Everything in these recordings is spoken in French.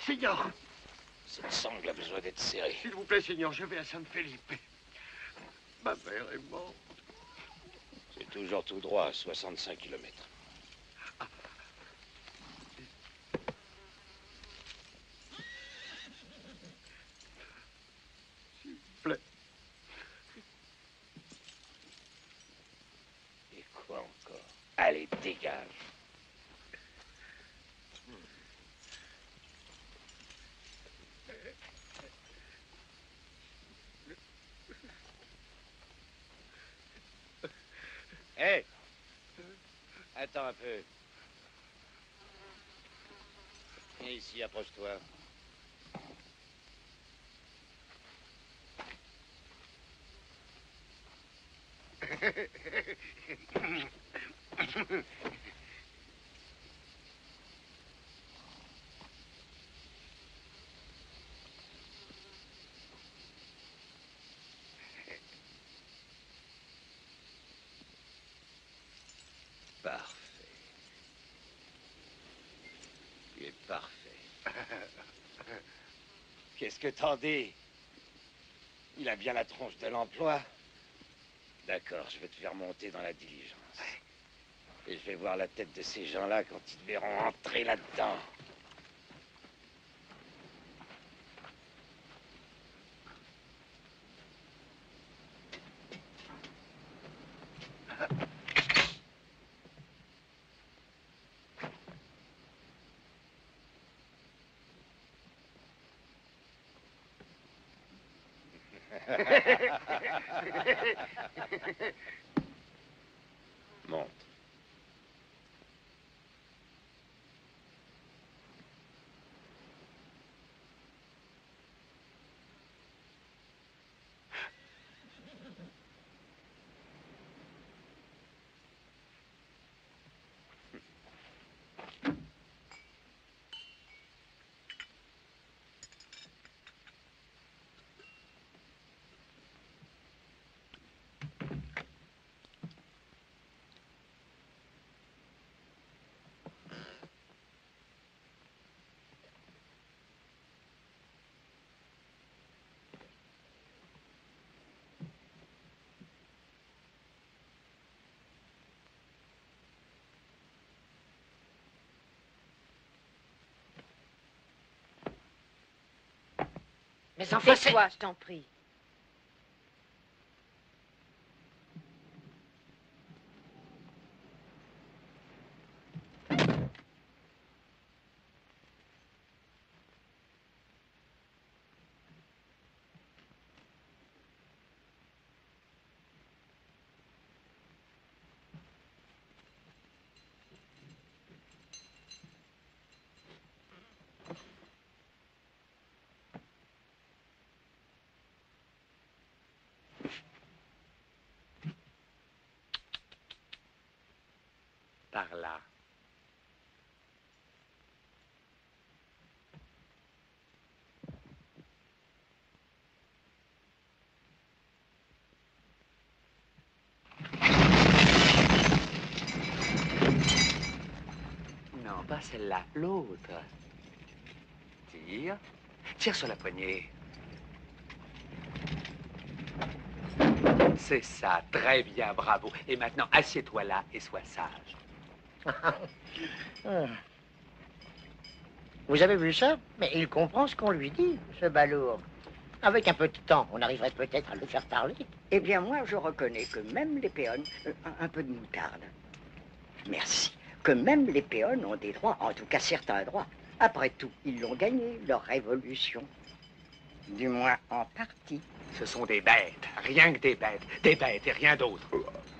Seigneur! Cette sangle a besoin d'être serrée. S'il vous plaît, Seigneur, je vais à San Felipe. Ma mère est morte. C'est toujours tout droit, à 65 kilomètres. Ah. S'il vous plaît. Et quoi encore? Allez, dégage. Hé! Hey, attends un peu. Viens ici, approche-toi. Parfait. Tu es parfait. Qu'est-ce que t'en dis? Il a bien la tronche de l'emploi. D'accord, je vais te faire monter dans la diligence. Et je vais voir la tête de ces gens-là quand ils te verront entrer là-dedans. Monte. Mais enfin, Tais-toi, je t'en prie. Par là. Non, pas celle-là, l'autre. Tire. Tire sur la poignée. C'est ça, très bien, bravo. Et maintenant, assieds-toi là et sois sage. Vous avez vu ça? Mais il comprend ce qu'on lui dit, ce balourd. Avec un peu de temps, on arriverait peut-être à le faire parler. Eh bien, moi, je reconnais que même les péons... un peu de moutarde. Merci. Que même les péons ont des droits, en tout cas certains droits. Après tout, ils l'ont gagné, leur révolution. Du moins, en partie. Ce sont des bêtes, rien que des bêtes et rien d'autre.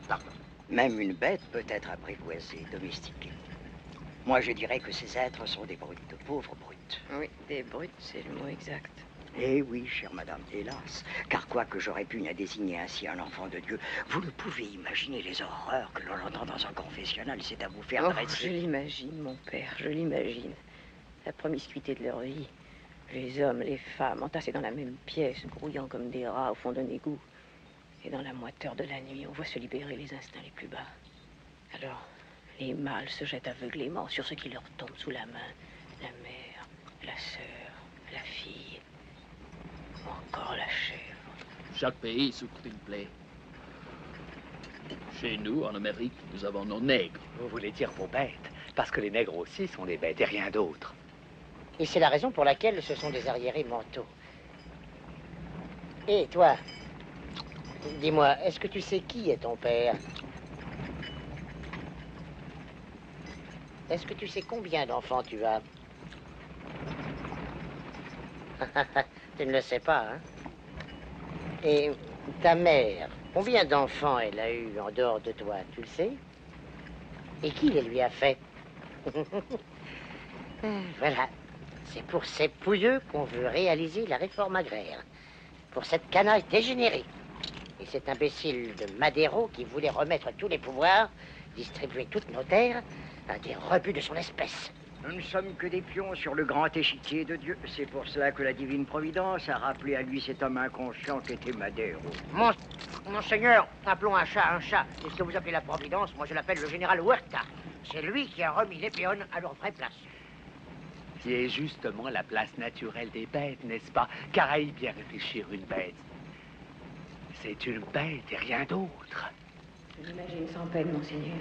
Pardon. Même une bête peut être apprivoisée, domestiquée. Moi, je dirais que ces êtres sont des brutes, de pauvres brutes. Oui, des brutes, c'est le mot exact. Eh oui, chère madame, hélas. Car quoique j'aurais pu la désigner ainsi un enfant de Dieu, vous ne pouvez imaginer les horreurs que l'on entend dans un confessionnal, c'est à vous faire Je dresser. l'imagine, mon père, je l'imagine. La promiscuité de leur vie. Les hommes, les femmes, entassés dans la même pièce, grouillant comme des rats au fond d'un égout. Et dans la moiteur de la nuit, on voit se libérer les instincts les plus bas. Alors, les mâles se jettent aveuglément sur ce qui leur tombe sous la main. La mère, la sœur, la fille, ou encore la chèvre. Chaque pays souffre d'une plaie. Chez nous, en Amérique, nous avons nos nègres. Vous voulez dire vos bêtes, parce que les nègres aussi sont des bêtes et rien d'autre. Et c'est la raison pour laquelle ce sont des arriérés mentaux. Et toi, dis-moi, est-ce que tu sais qui est ton père? Est-ce que tu sais combien d'enfants tu as? Tu ne le sais pas, hein? Et ta mère, combien d'enfants elle a eu en dehors de toi, tu le sais? Et qui les lui a fait? Voilà. C'est pour ces pouilleux qu'on veut réaliser la réforme agraire. Pour cette canaille dégénérée. Et cet imbécile de Madero qui voulait remettre tous les pouvoirs, distribuer toutes nos terres à des rebuts de son espèce. Nous ne sommes que des pions sur le grand échiquier de Dieu. C'est pour cela que la divine providence a rappelé à lui cet homme inconscient qu'était Madero. Monseigneur, appelons un chat un chat. Et ce que vous appelez la providence, moi je l'appelle le général Huerta. C'est lui qui a remis les péons à leur vraie place. Qui est justement la place naturelle des bêtes, n'est-ce pas? Car à y bien réfléchir, une bête, c'est une bête et rien d'autre. Je l'imagine sans peine, monseigneur.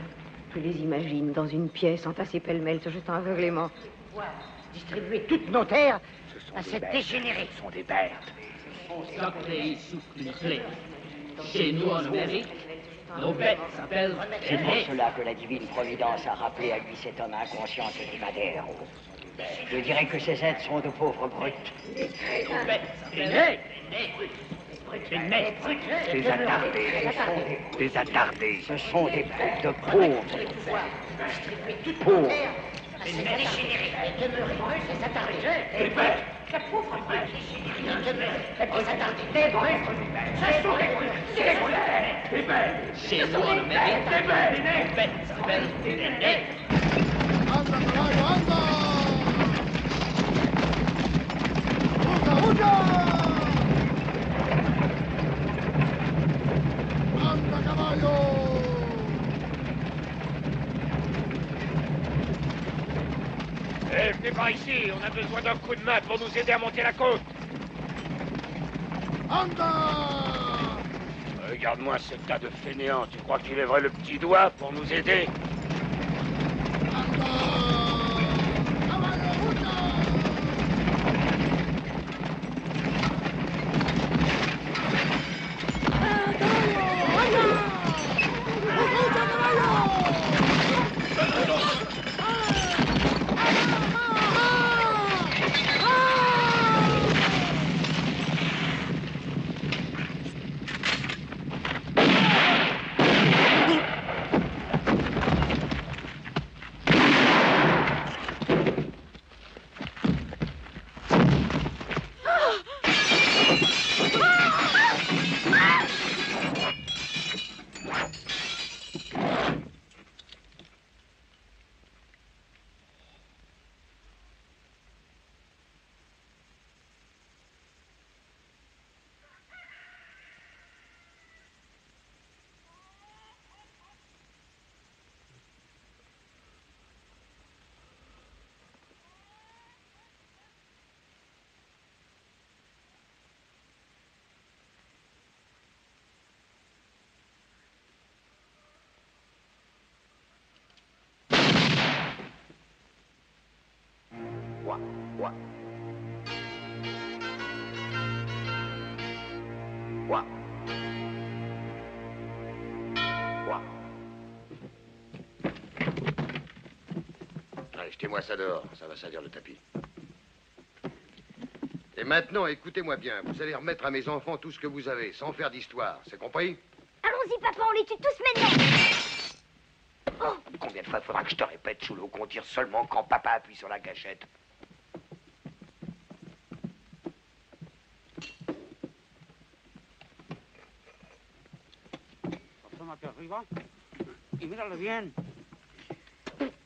Je les imagine dans une pièce, entassées pêle-mêle, se jetant aveuglément. Pouvoir distribuer toutes nos terres Ce à sont des cette bêtes. dégénérée. Ce sont des bêtes. Chaque pays souffre une plaie. Chez nous, en Amérique, nos bêtes s'appellent C'est pour les cela que la divine providence a rappelé à lui cet homme inconscient qu'était Madero. Je dirais que ces êtres sont de pauvres brutes. Nos bêtes s'appellent Des nègres, des attardés, des attardés. Ce sont des brutes de pauvres. Pauvres. C'est dégénéré. Et demeurer brutes et s'attarder. des bêtes. La pauvre brute dégénérée demeurer et s'attarder. Des brutes. Ce sont des brutes. Des brutes. Des bêtes. Chez nous, en Amérique, nos bêtes s'appellent des nègres. Eh, venez par ici, on a besoin d'un coup de main pour nous aider à monter la côte. Regarde-moi ce tas de fainéants, tu crois qu'il lèverait le petit doigt pour nous aider? Allez, jetez-moi ça dehors, ça va salir le tapis. Et maintenant, écoutez-moi bien, vous allez remettre à mes enfants tout ce que vous avez, sans faire d'histoire, c'est compris? Allons-y, papa, on les tue tous maintenant. Combien de fois faudra que je te répète, Choulot, qu'on tire seulement quand papa appuie sur la gâchette?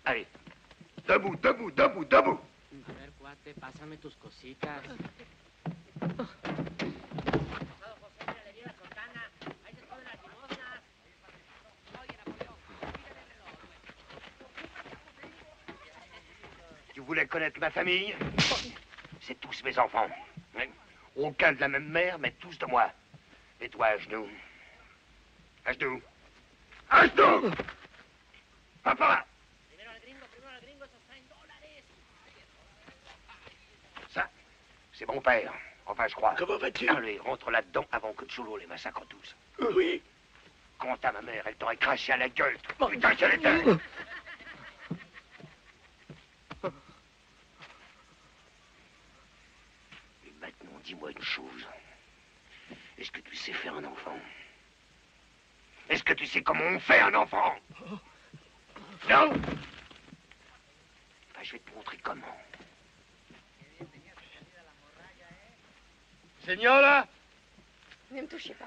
Allez, debout, debout, debout, debout. A ver, cuate, pásame tus cositas. Tu voulais connaître ma famille? C'est tous mes enfants. Hein? Aucun de la même mère, mais tous de moi. Et toi, à genoux. À genoux. À genoux! Papa! Ça, c'est mon père. Enfin, je crois. Comment vas-tu? Allez, rentre là-dedans avant que Cholo les massacre tous. Oui. Quant à ma mère, elle t'aurait craché à la gueule. Putain, qu'elle était! Et maintenant, dis-moi une chose. Est-ce que tu sais faire un enfant? Est-ce que tu sais comment on fait un enfant? Non? Ben, je vais te montrer comment. Signora? Ne me touchez pas.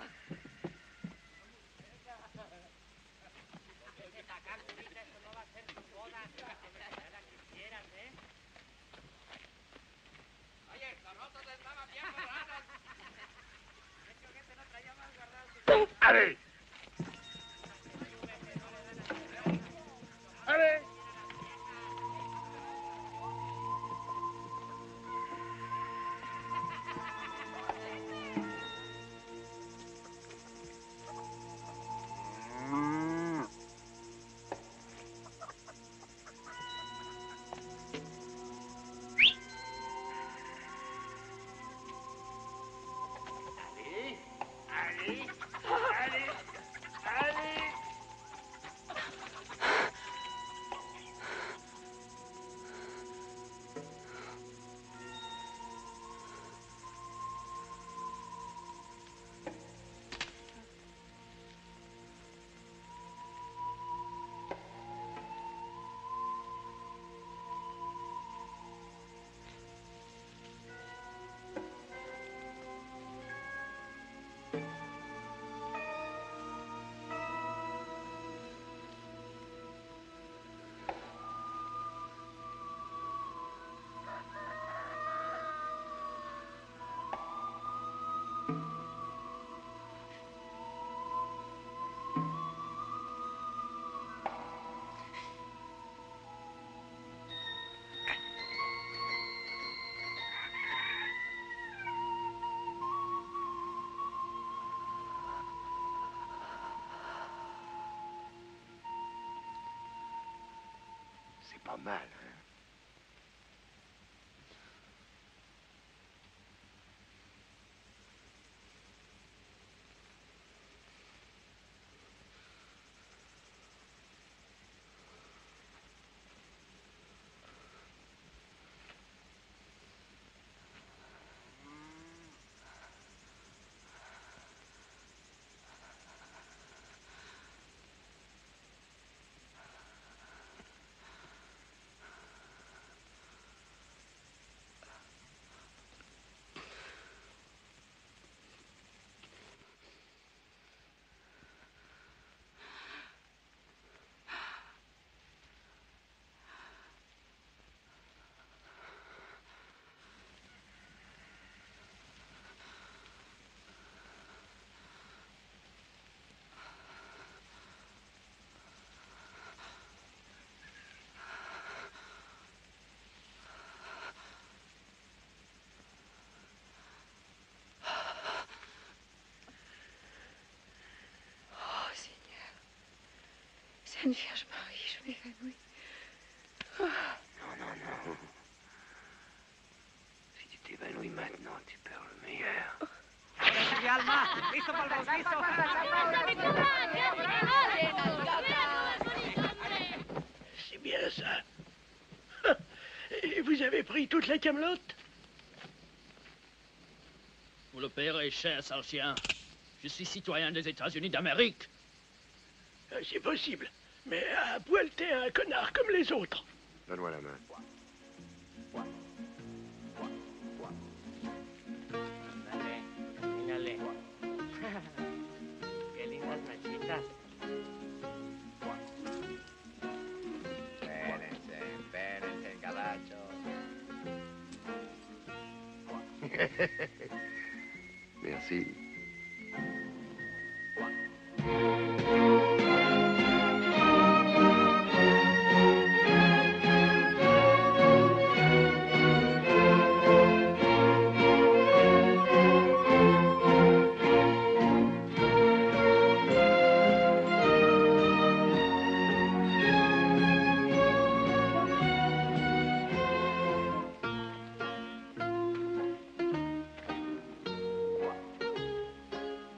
Allez! Allez! C'est pas mal, hein? Sainte Vierge Marie, je m'évanouis. Oh. Non. Si tu t'évanouis maintenant, tu perds le meilleur. C'est bien ça. Et vous avez pris toute la camelote? Vous le paierez cher, Sargent. Je suis citoyen des États-Unis d'Amérique. C'est possible. Mais à poil, t'es un connard comme les autres. Donne-moi la main. Mírale. Qué lindas machitas. Espérense, caballo. Merci.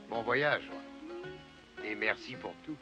Bon voyage. Et merci pour tout.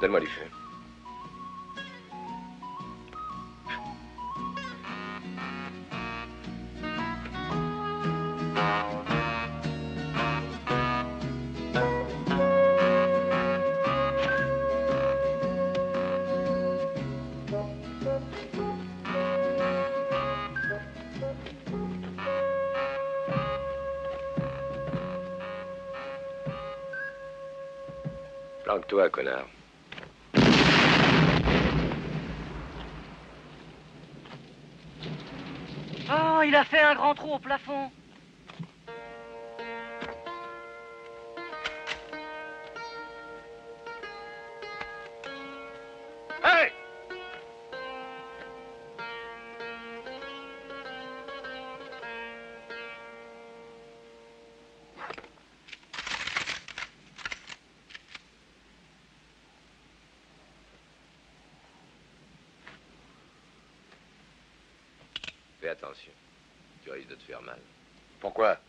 Donne-moi du feu. Planque-toi, connard. Oh, il a fait un grand trou au plafond. Hey! Fais attention. Tu risques de te faire mal. Pourquoi?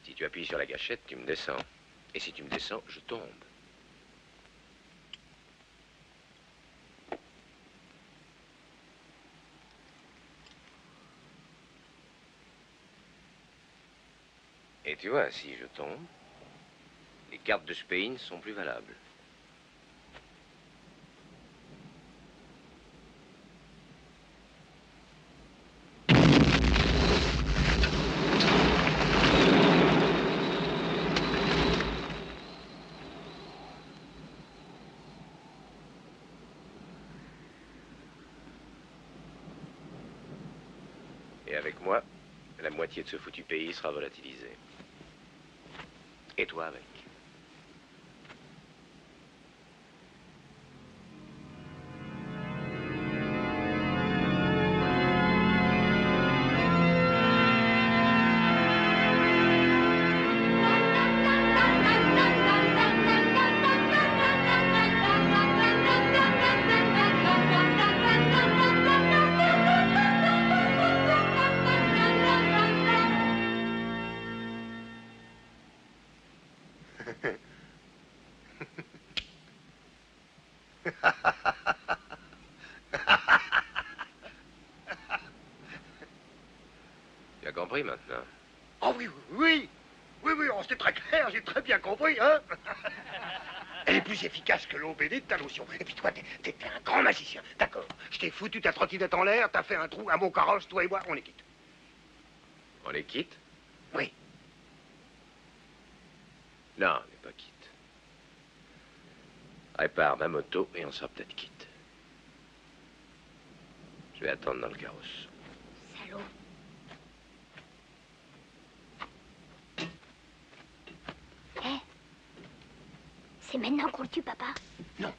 Si tu appuies sur la gâchette, tu me descends. Et si tu me descends, je tombe. Et tu vois, si je tombe, les cartes de Spain sont plus valables. Avec moi, la moitié de ce foutu pays sera volatilisée. Et toi avec. Tu as compris maintenant? Oh oui, oui, oui, oui, oh, c'est très clair, j'ai très bien compris, hein. Elle est plus efficace que l'eau bénite, ta lotion. Et puis toi, t'es un grand magicien, d'accord. Je t'ai foutu ta trottinette en l'air, t'as fait un trou à mon carrosse, toi et moi, on est quitte. On est quitte? Oui. Non, on n'est pas quitte. Répare ma moto et on sera peut-être quitte. Je vais attendre dans le carrosse. Salaud. Eh, c'est maintenant qu'on le tue, papa. Non,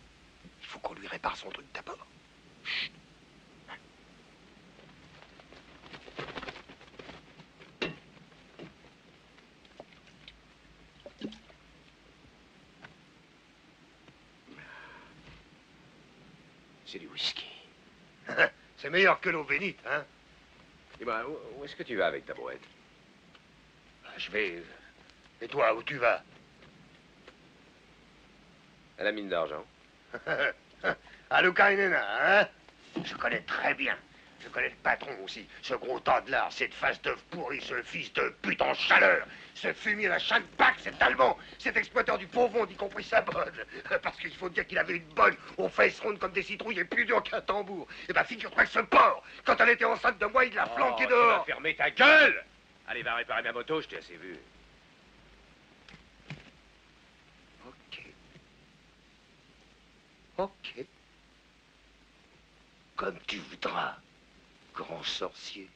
il faut qu'on lui répare son truc d'abord. Chut. C'est du whisky. C'est meilleur que l'eau bénite, hein. Dis-moi, où est-ce que tu vas avec ta brouette? Je vais... Et toi, où tu vas? À la mine d'argent. À Lukainena, hein. Je connais très bien. Je connais le patron aussi. Ce gros tas de lard, cette face d'œuf pourri, ce fils de pute en chaleur. Ce fumier à chaque bac, cet Allemand. Cet exploiteur du pauvre monde, y compris sa bonne. Parce qu'il faut dire qu'il avait une bonne aux fesses rondes comme des citrouilles et plus dur qu'un tambour. Eh ben, figure-toi que ce porc, quand elle était enceinte de moi, il l'a flanqué Tu dehors. vas fermer ta gueule! Allez, va réparer ma moto, je t'ai assez vu. Ok. Ok. Comme tu voudras, grand sorcier.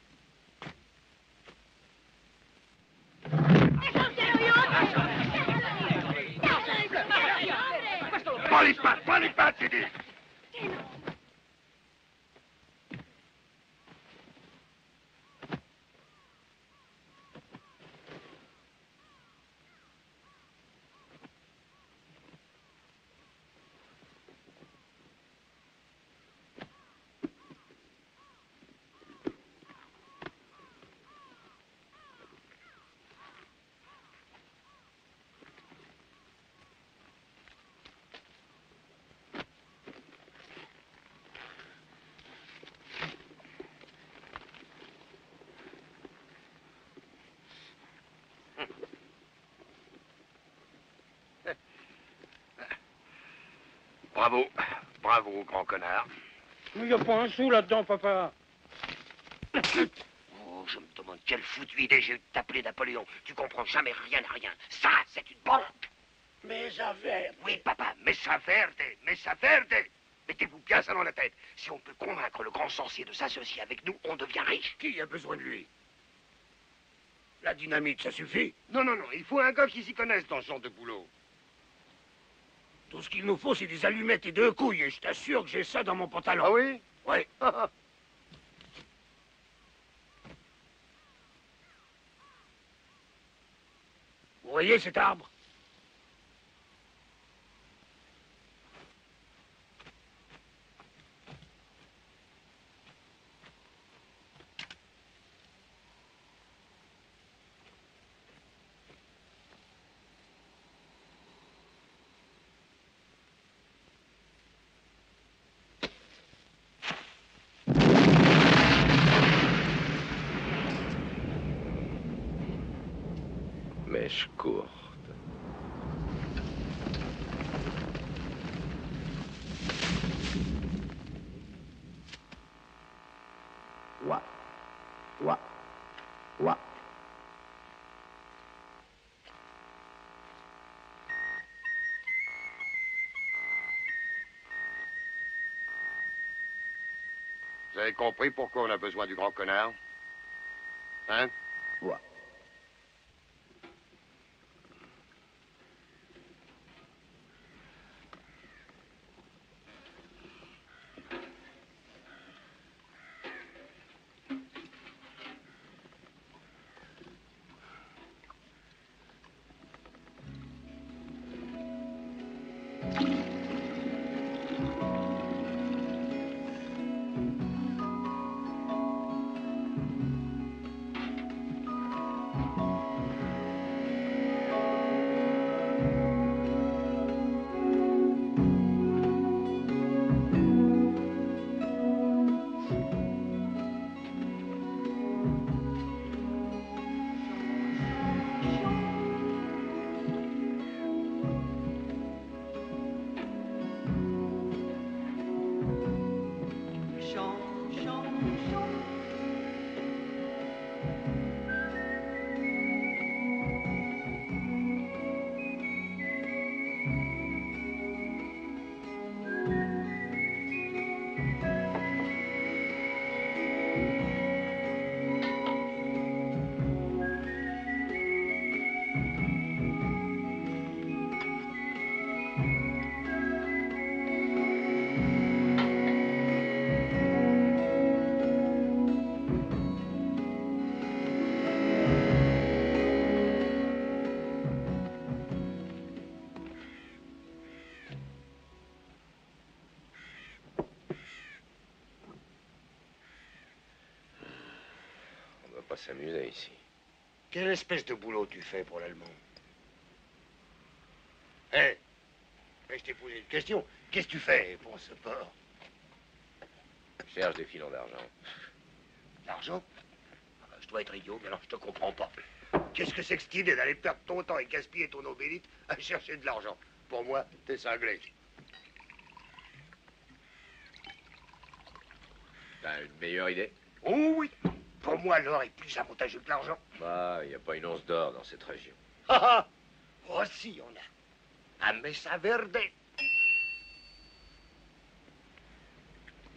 Pas les pattes, j'ai dit. Bravo, bravo, grand connard. Il n'y a pas un sou là-dedans, papa. Oh, je me demande quelle foutue idée j'ai eu de t'appeler Napoléon. Tu comprends jamais rien à rien. Ça, c'est une banque. Mesa verde. Oui, papa, Mesa verde. Mettez-vous bien ça dans la tête. Si on peut convaincre le grand sorcier de s'associer avec nous, on devient riche. Qui a besoin de lui? La dynamite, ça suffit? Non, non, non, il faut un gars qui s'y connaisse dans ce genre de boulot. Tout ce qu'il nous faut, c'est des allumettes et 2 couilles, et je t'assure que j'ai ça dans mon pantalon. Ah oui? Oui. Vous voyez cet arbre? Mèche courte. Ouah. Ouah. Ouah. Vous avez compris pourquoi on a besoin du grand connard? Hein? Ouais. On ne va pas s'amuser ici. Quelle espèce de boulot tu fais pour l'allemand? Hé, je t'ai posé une question. Qu'est-ce que tu fais pour ce port? Je cherche des filons d'argent. L'argent? Je dois être idiot, mais alors je te comprends pas. Qu'est-ce que c'est que cette idée d'aller perdre ton temps et gaspiller ton obélite à chercher de l'argent? Pour moi, t'es cinglé. T'as une meilleure idée? Oh oui! Pour moi, l'or est plus avantageux que l'argent. Bah, il n'y a pas une once d'or dans cette région. Ah ah! Oh si, on a. À Mesa Verde.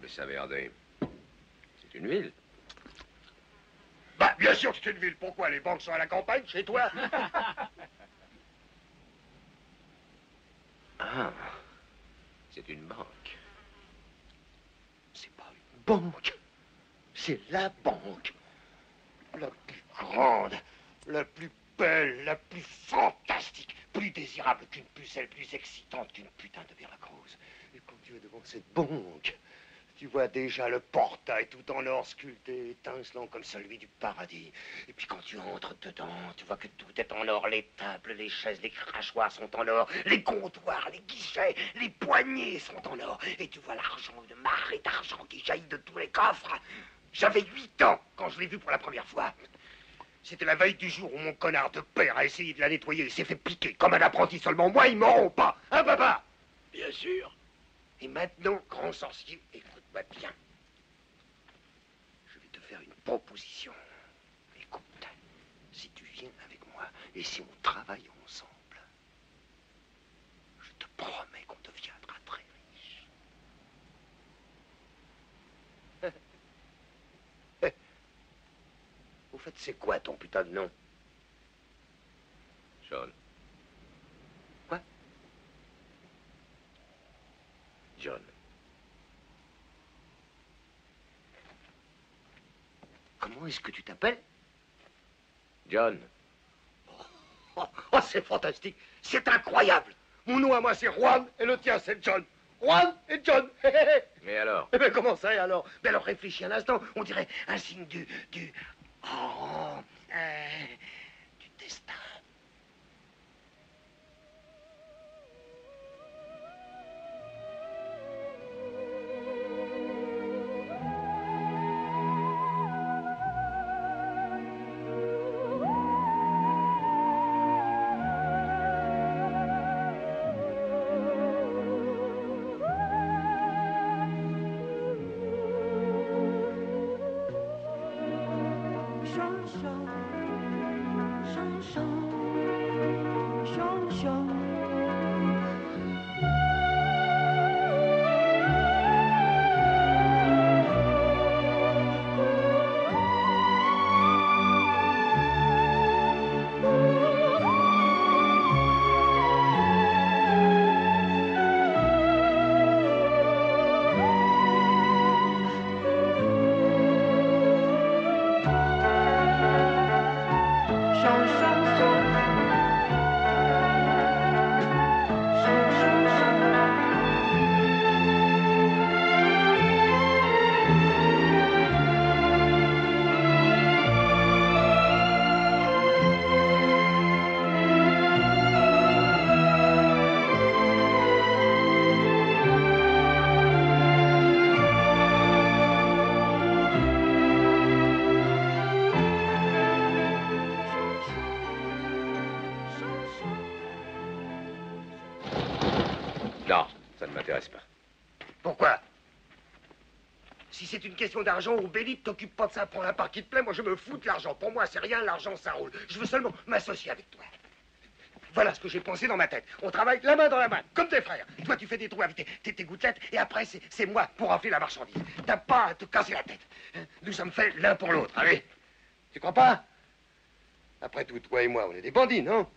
Mesa Verde, c'est une ville. Bah, bien sûr que c'est une ville. Pourquoi? Les banques sont à la campagne, chez toi? Ah, c'est une banque. C'est pas une banque. C'est la banque. La plus grande, la plus belle, la plus fantastique, plus désirable qu'une pucelle, plus excitante qu'une putain de Veracruz. Et quand tu es devant cette banque, tu vois déjà le portail tout en or sculpté, étincelant comme celui du paradis. Et puis quand tu entres dedans, tu vois que tout est en or. Les tables, les chaises, les crachoirs sont en or. Les comptoirs, les guichets, les poignées sont en or. Et tu vois l'argent, une marée d'argent qui jaillit de tous les coffres. J'avais 8 ans quand je l'ai vu pour la première fois. C'était la veille du jour où mon connard de père a essayé de la nettoyer. Il s'est fait piquer comme un apprenti seulement. Moi, ils m'auront pas. Hein, papa? Bien sûr. Et maintenant, grand sorcier, écoute-moi bien. Je vais te faire une proposition. Écoute, si tu viens avec moi et si on travaille ensemble, je te promets qu'on deviendra très riche. Au fait, c'est quoi ton putain de nom? John. Quoi? John. Comment est-ce que tu t'appelles? John. Oh, c'est fantastique. C'est incroyable. Mon nom à moi, c'est Juan, et le tien, c'est John. Juan et John. Mais alors? Eh bien, comment ça, et alors? Mais alors, réfléchis un instant. On dirait un signe du destin. Ça ne m'intéresse pas. Pourquoi? Si c'est une question d'argent, on bélit, t'occupe pas de ça, prends la part qui te plaît, moi je me fous de l'argent. Pour moi, c'est rien, l'argent, ça roule. Je veux seulement m'associer avec toi. Voilà ce que j'ai pensé dans ma tête. On travaille la main dans la main, comme des frères. Toi, tu fais des trous avec tes gouttelettes, et après, c'est moi pour remplir la marchandise. T'as pas à te casser la tête. Nous sommes faits l'un pour l'autre, allez. Tu crois pas? Après tout, toi et moi, on est des bandits, non?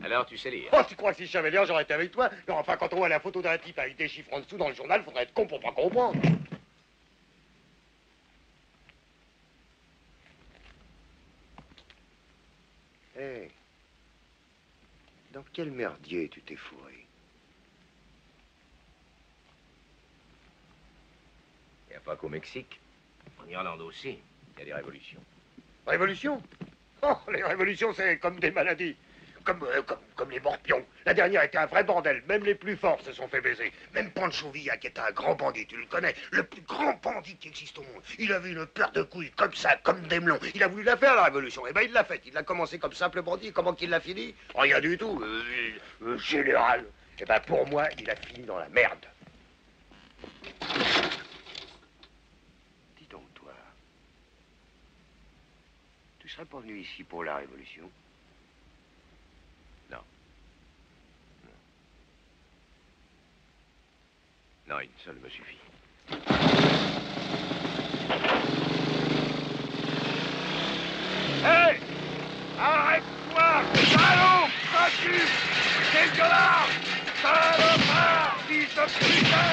Alors, tu sais lire. Oh, tu crois que si je savais lire, j'aurais été avec toi? Non, enfin, quand on voit la photo d'un type avec des chiffres en dessous dans le journal, faudrait être con pour pas comprendre. Hé, dans quel merdier tu t'es fourré? Il n'y a pas qu'au Mexique. En Irlande aussi, il y a des révolutions. Révolution? Oh, les révolutions, c'est comme des maladies. Comme les morpions. La dernière était un vrai bordel. Même les plus forts se sont fait baiser. Même Pancho Villa, qui était un grand bandit, tu le connais, le plus grand bandit qui existe au monde. Il avait une paire de couilles comme ça, comme des melons. Il a voulu la faire, la révolution. Eh ben, il l'a faite. Il a commencé comme simple bandit. Comment qu'il l'a fini? Rien du tout. Général. Eh ben, pour moi, il a fini dans la merde. Dis donc, toi. Tu serais pas venu ici pour la révolution? Non, une seule me suffit. Hé! Arrête-toi! Salaud! Tracu! Dégueulasse! Salopard! Fils de putain!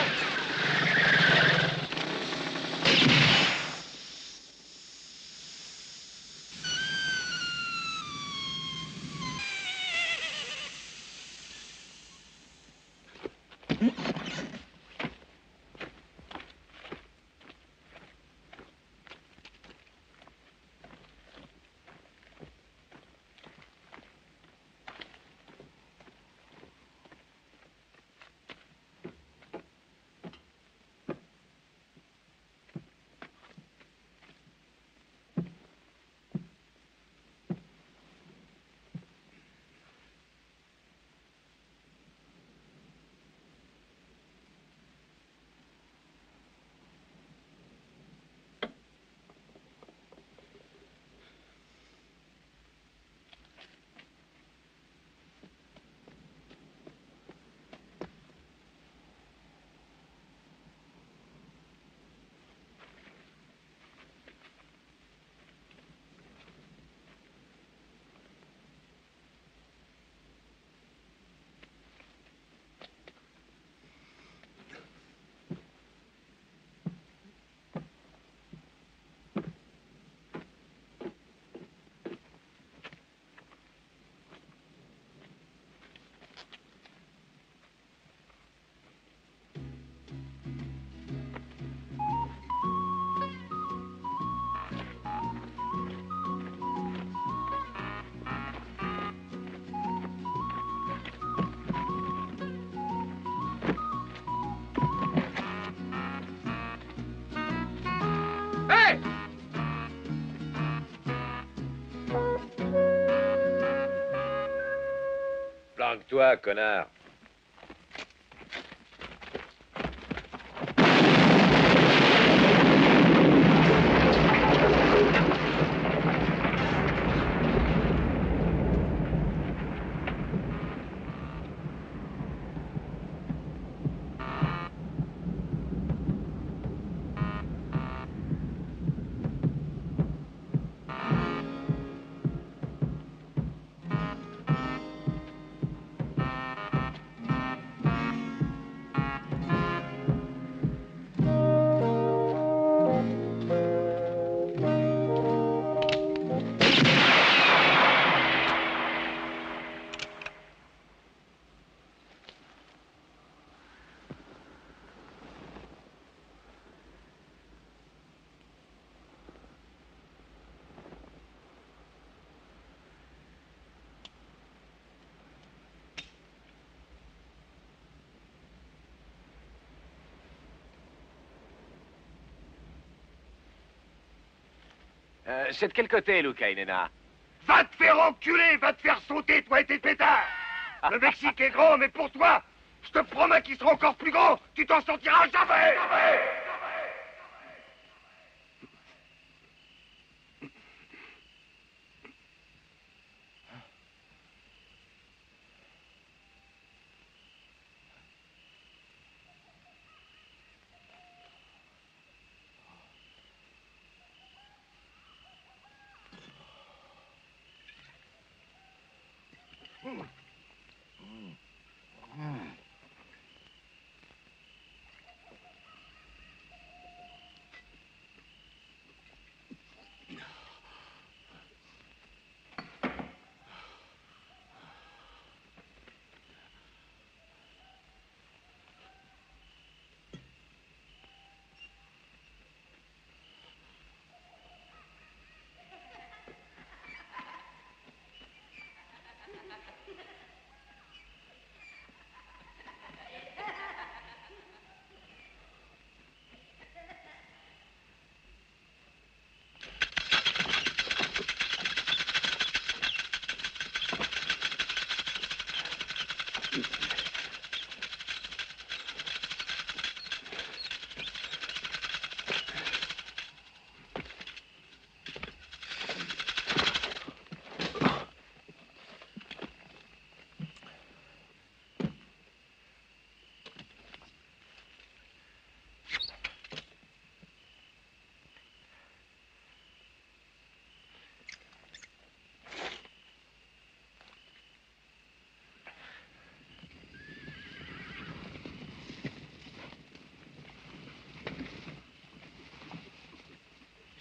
Planque-toi, connard. C'est de quel côté, Luca Inena? Va te faire enculer, va te faire sauter, toi et tes pétards. Le Mexique est grand, mais pour toi, je te promets qu'il sera encore plus grand. Tu t'en sortiras jamais.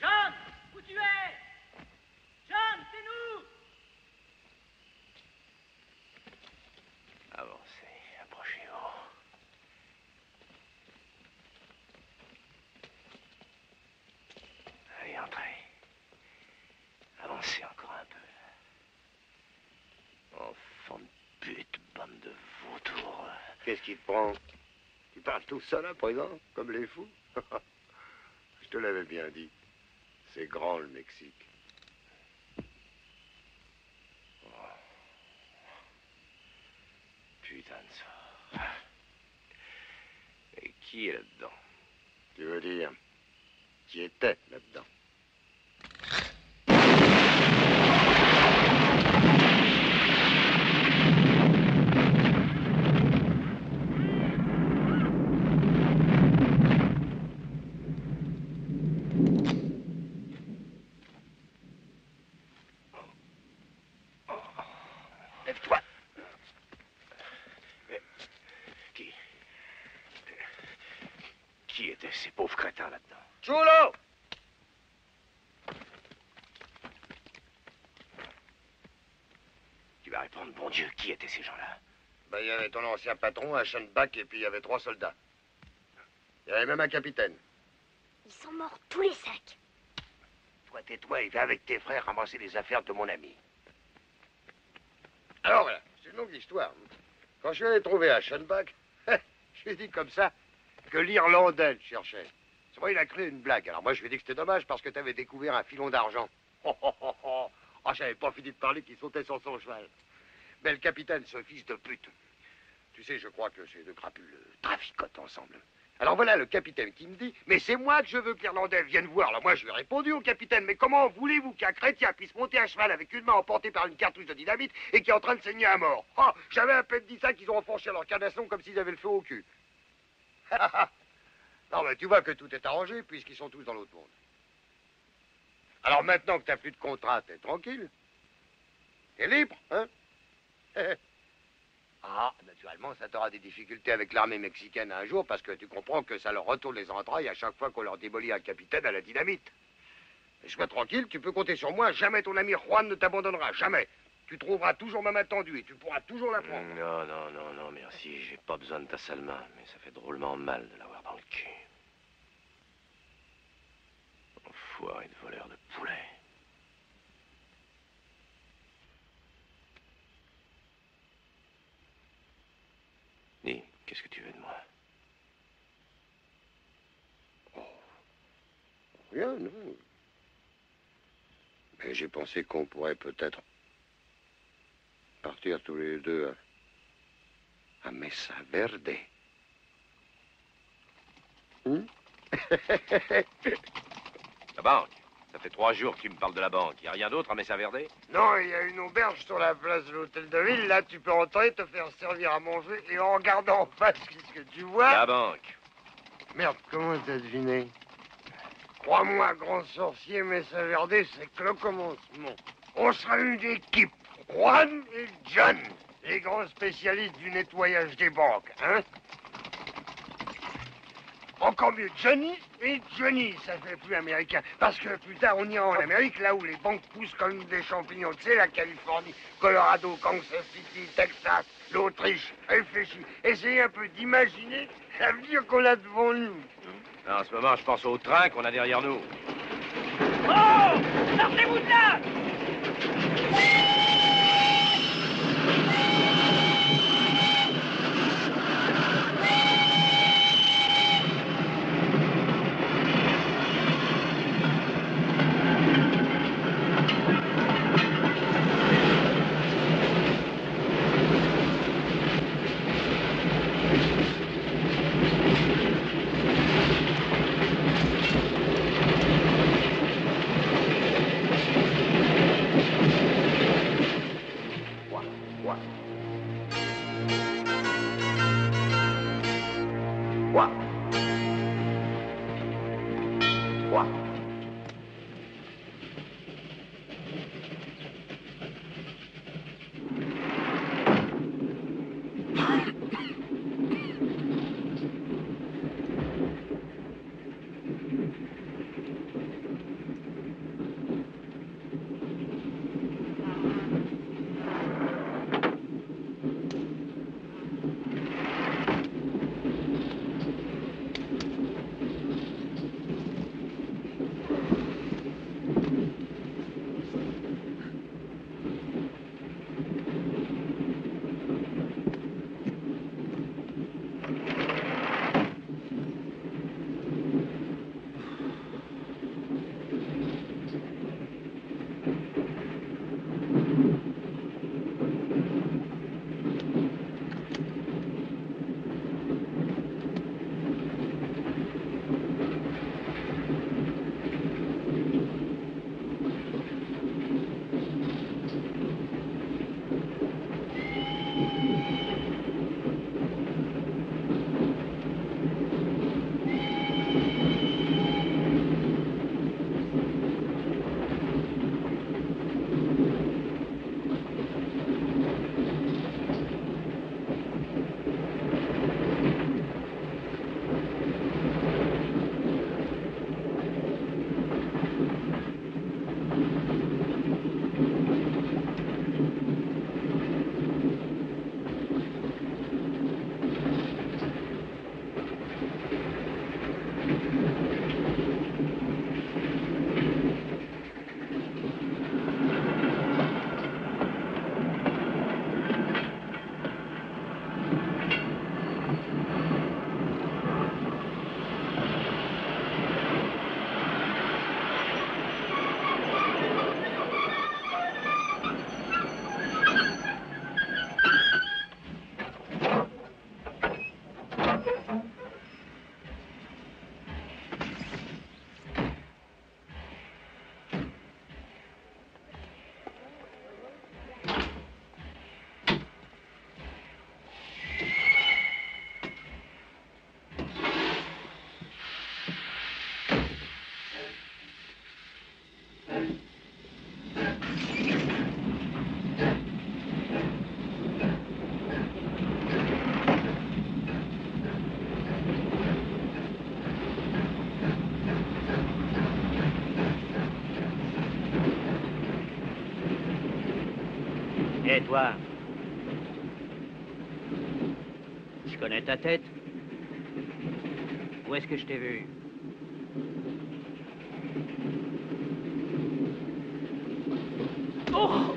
John, où tu es? John, c'est nous! Avancez, approchez-vous. Allez, entrez. Avancez encore un peu. Enfant de pute, bande de vautours. Qu'est-ce qui te prend? Tu parles tout seul à présent, comme les fous? Je te l'avais bien dit. C'est grand, le Mexique. Putain de sort. Et qui est là-dedans? Tu veux dire, qui était là-dedans? Lève-toi. Qui étaient ces pauvres crétins là-dedans? Chulo! Tu vas répondre, bon Dieu, qui étaient ces gens-là? Ben, il y avait ton ancien patron, un Schenbach, et puis il y avait 3 soldats. Il y avait même un capitaine. Ils sont morts tous les 5. Toi, tais-toi et viens avec tes frères ramasser les affaires de mon ami. Alors voilà, c'est une longue histoire. Quand je suis allé trouver Aschenbach, je lui ai dit comme ça que l'Irlandais le cherchait. C'est vrai, il a créé une blague. Alors moi, je lui ai dit que c'était dommage parce que tu avais découvert un filon d'argent. Oh, j'avais pas fini de parler qu'il sautait sur son cheval. Mais le capitaine, ce fils de pute. Tu sais, je crois que ces deux crapules traficotent ensemble. Alors voilà le capitaine qui me dit, mais c'est moi que je veux que l'Irlandais vienne voir. Alors moi, je lui ai répondu au capitaine, mais comment voulez-vous qu'un chrétien puisse monter à cheval avec une main emportée par une cartouche de dynamite et qui est en train de saigner à mort? Oh, j'avais à peine dit ça qu'ils ont enfoncé leur canasson comme s'ils avaient le feu au cul. Non, mais tu vois que tout est arrangé puisqu'ils sont tous dans l'autre monde. Alors maintenant que t'as plus de contrat, t'es tranquille. T'es libre, hein? Ah, naturellement, ça t'aura des difficultés avec l'armée mexicaine un jour parce que tu comprends que ça leur retourne les entrailles à chaque fois qu'on leur démolit un capitaine à la dynamite. Mais sois tranquille, tu peux compter sur moi, jamais ton ami Juan ne t'abandonnera, jamais. Tu trouveras toujours ma main tendue et tu pourras toujours la prendre. Non, non, non, non, merci, j'ai pas besoin de ta sale main, mais ça fait drôlement mal de l'avoir dans le cul. Enfoiré de voleur de poulet. Dis, qu'est-ce que tu veux de moi? Rien, non. Mais j'ai pensé qu'on pourrait peut-être partir tous les deux à Mesa Verde. La banque. Ça fait 3 jours que tu me parles de la banque. Y a rien d'autre à Mesa Verde? Non, il y a une auberge sur la place de l'hôtel de ville. Là, tu peux entrer, te faire servir à manger et en regardant en face, qu'est-ce que tu vois? La banque. Merde, comment t'as deviné? Crois-moi, grand sorcier, Mesa Verde, c'est que le commencement. On sera une équipe. Juan et John, les grands spécialistes du nettoyage des banques, hein? Encore mieux, Johnny et Johnny, ça fait plus américain. Parce que plus tard, on ira en Amérique, là où les banques poussent comme des champignons. Tu sais, la Californie, Colorado, Kansas City, Texas, l'Autriche. Réfléchis. Essayez un peu d'imaginer l'avenir qu'on a devant nous. Non, en ce moment, je pense au train qu'on a derrière nous. Oh! Sortez-vous de là! Hé, toi. Je connais ta tête. Où est-ce que je t'ai vu? Oh!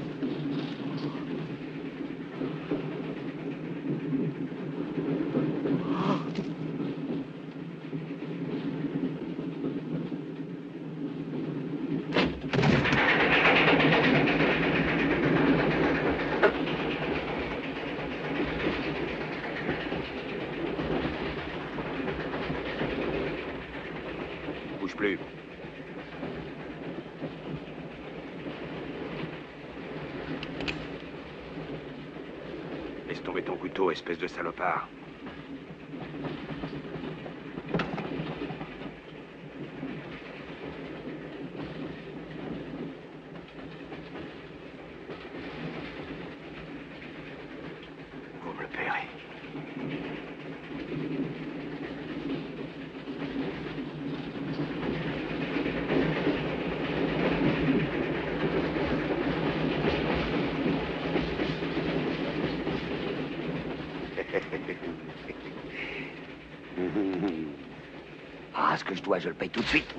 Laisse tomber ton couteau, espèce de salopard. Vous me le paierez. Ah, ce que je dois, je le paye tout de suite.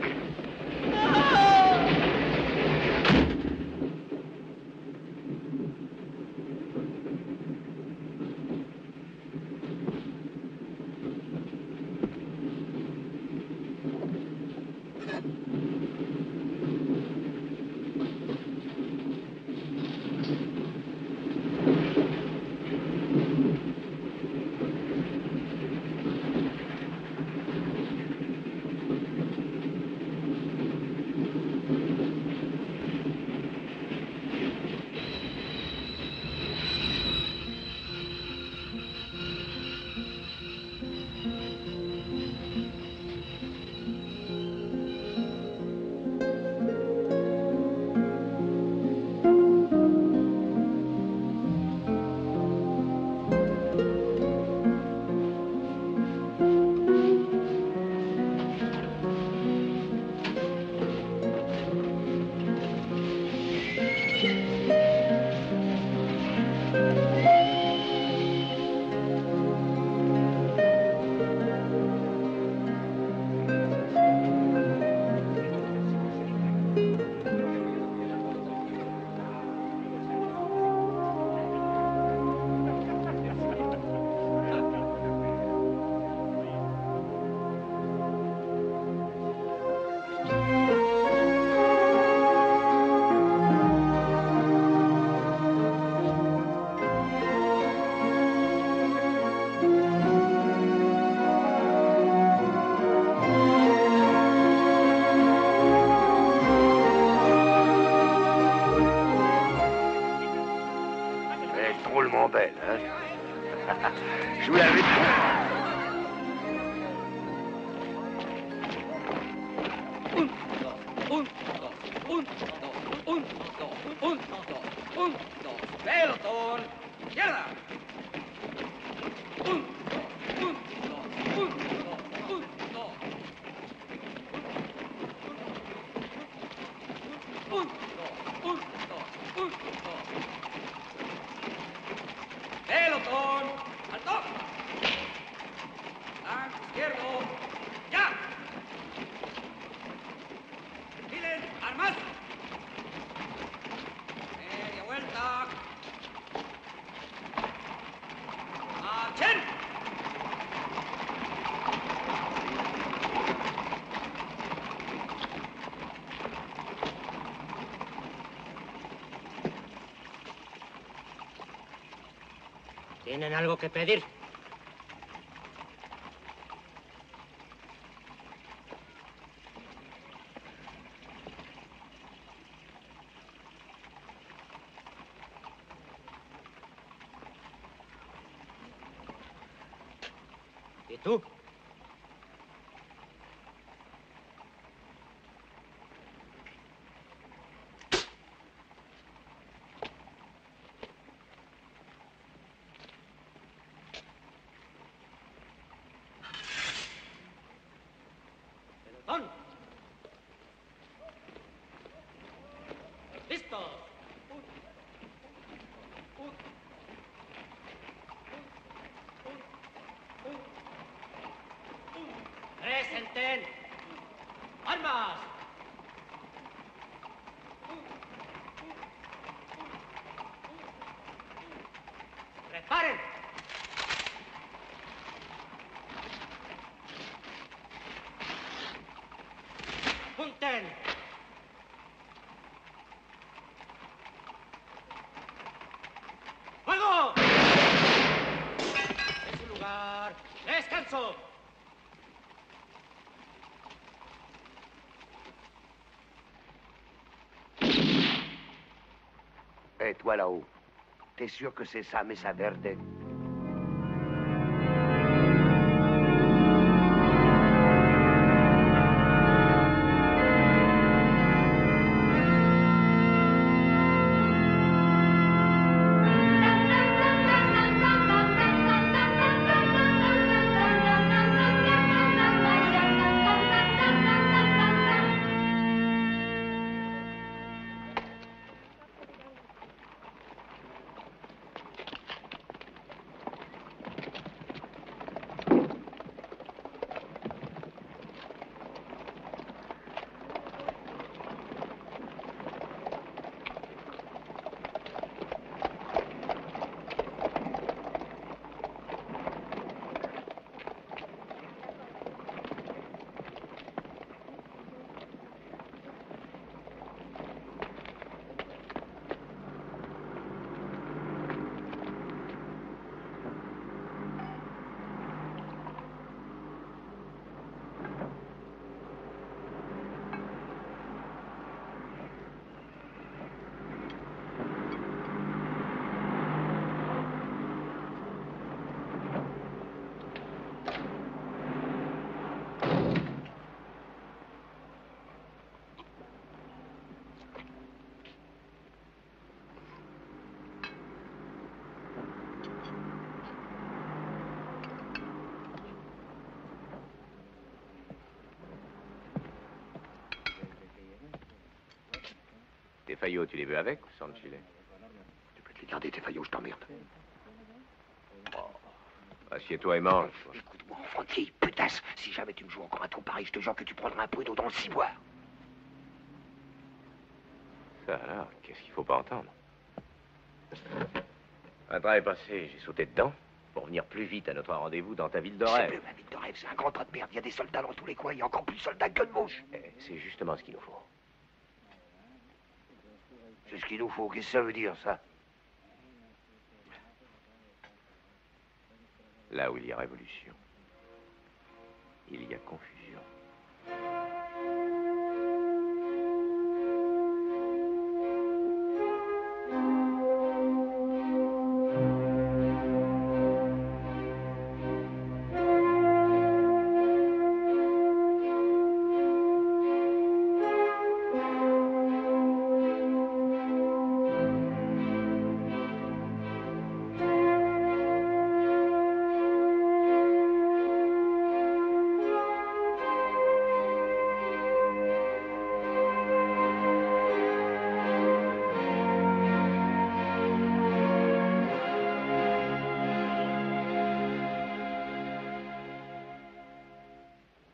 Drôlement belle, hein? Je vous l'avais dit. Pelotón, izquierda. Pelotón, alto. Flanco izquierdo, ya. Perfilen, armas. Media vuelta. ¡Marchen! ¿Tienen algo que pedir? ¿Y tú? Pelotón. ¡Listo! ¡Presenten! ¡Armas! ¡Preparen! ¡Punten! ¡Fuego! En su lugar. ¡Descanso! Hé, toi là-haut, t'es sûr que c'est ça, Mesa Verde? Tes faillots, tu les veux avec ou sans le filet? Tu peux te les garder, tes faillots, je t'emmerde. Assieds-toi et mange. Écoute-moi, Francky, putasse, si jamais tu me joues encore un tour pareil, je te jure que tu prendras un peu d'eau dans le ciboire. Ça alors, qu'est-ce qu'il faut pas entendre? Un train est passé, j'ai sauté dedans pour venir plus vite à notre rendez-vous dans ta ville de C'est rêve. plus ma ville de rêve, c'est un grand tas de merde. Il y a des soldats dans tous les coins, il y a encore plus de soldats que de mouches. C'est justement ce qu'il nous faut. C'est ce qu'il nous faut, qu'est-ce que ça veut dire, ça? Là où il y a révolution, il y a confusion.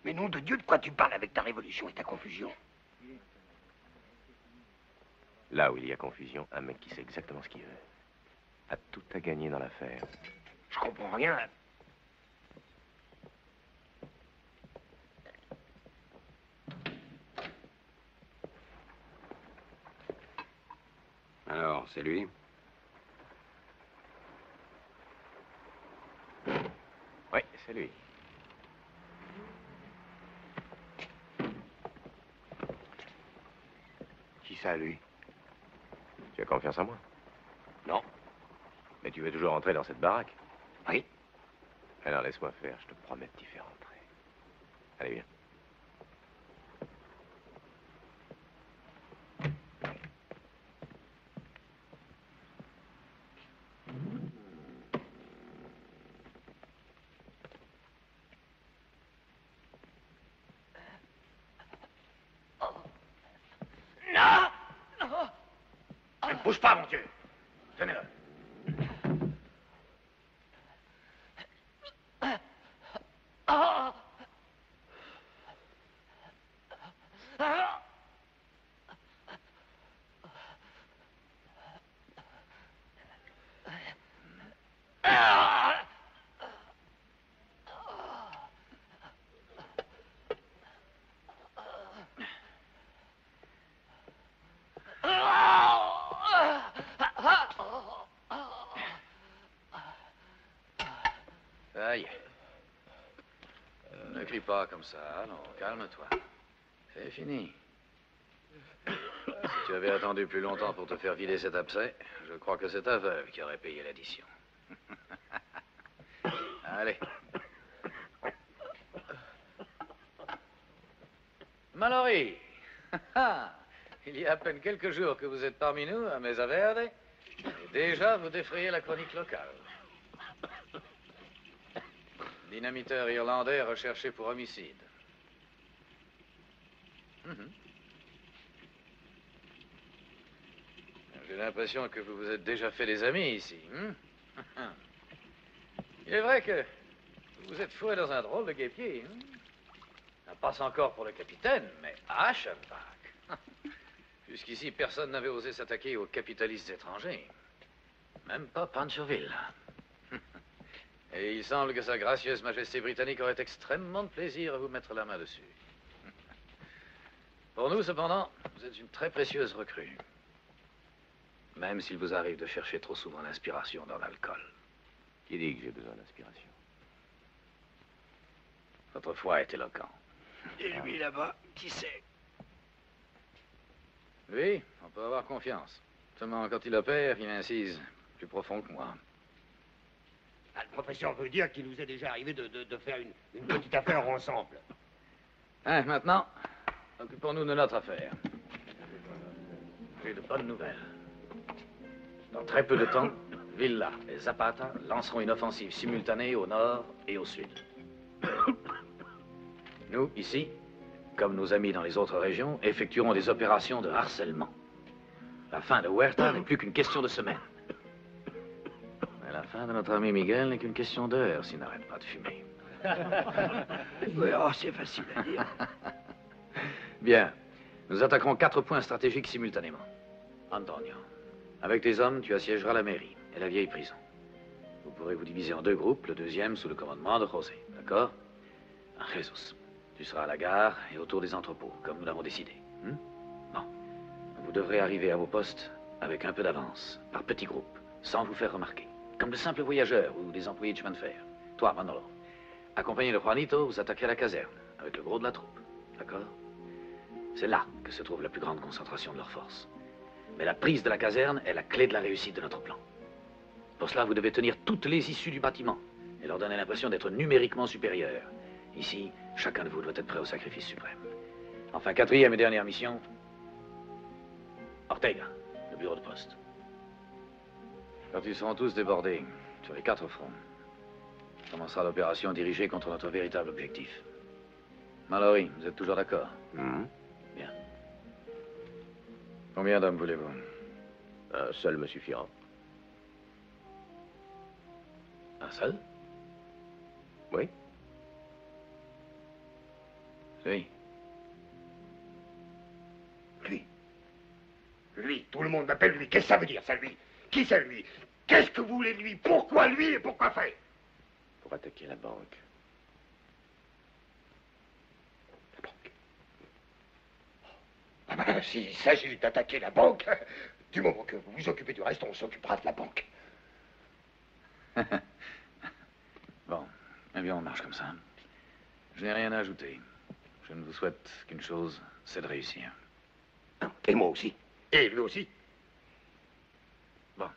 Mais nom de Dieu, de quoi tu parles avec ta révolution et ta confusion? Là où il y a confusion, un mec qui sait exactement ce qu'il veut a tout à gagner dans l'affaire. Je comprends rien. Alors, c'est lui? Oui, c'est lui. Qui ça, lui? Tu as confiance en moi? Non. Mais tu veux toujours entrer dans cette baraque? Oui. Alors laisse-moi faire, je te promets de t'y faire entrer. Allez, viens. Non! Ne bouge pas, mon Dieu. Tenez-le. Aïe. Ne crie pas comme ça, non, calme-toi. C'est fini. Si tu avais attendu plus longtemps pour te faire vider cet abcès, je crois que c'est ta veuve qui aurait payé l'addition. Allez. Mallory. Il y a à peine quelques jours que vous êtes parmi nous à Mesa Verde, et déjà vous défrayez la chronique locale. Dynamiteur irlandais recherché pour homicide. J'ai l'impression que vous vous êtes déjà fait des amis ici. Il est vrai que vous êtes foué dans un drôle de guêpier. Ça passe encore pour le capitaine, mais à Ashenbach. Jusqu'ici, personne n'avait osé s'attaquer aux capitalistes étrangers. Même pas Panchoville. Et il semble que sa gracieuse majesté britannique aurait extrêmement de plaisir à vous mettre la main dessus. Pour nous, cependant, vous êtes une très précieuse recrue. Même s'il vous arrive de chercher trop souvent l'inspiration dans l'alcool. Qui dit que j'ai besoin d'inspiration? Votre foi est éloquent. Et lui, là-bas, qui c'est? Oui, on peut avoir confiance. Seulement, quand il opère, il incise plus profond que moi. Ah, le professeur veut dire qu'il nous est déjà arrivé de faire une petite affaire ensemble. Hein, maintenant, occupons-nous de notre affaire. J'ai de bonnes nouvelles. Dans très peu de temps, Villa et Zapata lanceront une offensive simultanée au nord et au sud. Nous, ici, comme nos amis dans les autres régions, effectuerons des opérations de harcèlement. La fin de Huerta n'est plus qu'une question de semaine. Mais la fin de notre ami Miguel n'est qu'une question d'heure s'il n'arrête pas de fumer. Oui, oh, c'est facile à dire. Bien. Nous attaquerons 4 points stratégiques simultanément. Antonio, avec tes hommes, tu assiégeras la mairie et la vieille prison. Vous pourrez vous diviser en 2 groupes, le deuxième sous le commandement de José, d'accord? Jesus, tu seras à la gare et autour des entrepôts, comme nous l'avons décidé. Bon. Vous devrez arriver à vos postes avec un peu d'avance, par petits groupes, sans vous faire remarquer. Comme de simples voyageurs ou des employés de chemin de fer. Toi, Manolo, accompagné de Juanito, vous attaquerez la caserne, avec le gros de la troupe, d'accord? C'est là que se trouve la plus grande concentration de leurs forces. Mais la prise de la caserne est la clé de la réussite de notre plan. Pour cela, vous devez tenir toutes les issues du bâtiment et leur donner l'impression d'être numériquement supérieurs. Ici, chacun de vous doit être prêt au sacrifice suprême. Enfin, 4e et dernière mission, Ortega, le bureau de poste. Quand ils seront tous débordés sur les 4 fronts, commencera l'opération dirigée contre notre véritable objectif. Mallory, vous êtes toujours d'accord? Bien. Combien d'hommes voulez-vous? Un seul me suffira. Un seul? Oui. Oui. Lui, tout le monde m'appelle lui. Qu'est-ce que ça veut dire, ça, lui? Qui c'est, lui? Qu'est-ce que vous voulez de lui? Pourquoi lui et pourquoi faire? Pour attaquer la banque. Ah ben, s'il s'agit d'attaquer la banque, du moment que vous vous occupez du reste, on s'occupera de la banque. Bon, eh bien, on marche comme ça. Je n'ai rien à ajouter. Je ne vous souhaite qu'une chose, c'est de réussir. Et moi aussi. Et lui aussi. Bon.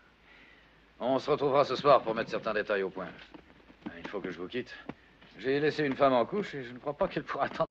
On se retrouvera ce soir pour mettre certains détails au point. Il faut que je vous quitte. J'ai laissé une femme en couche et je ne crois pas qu'elle pourra attendre.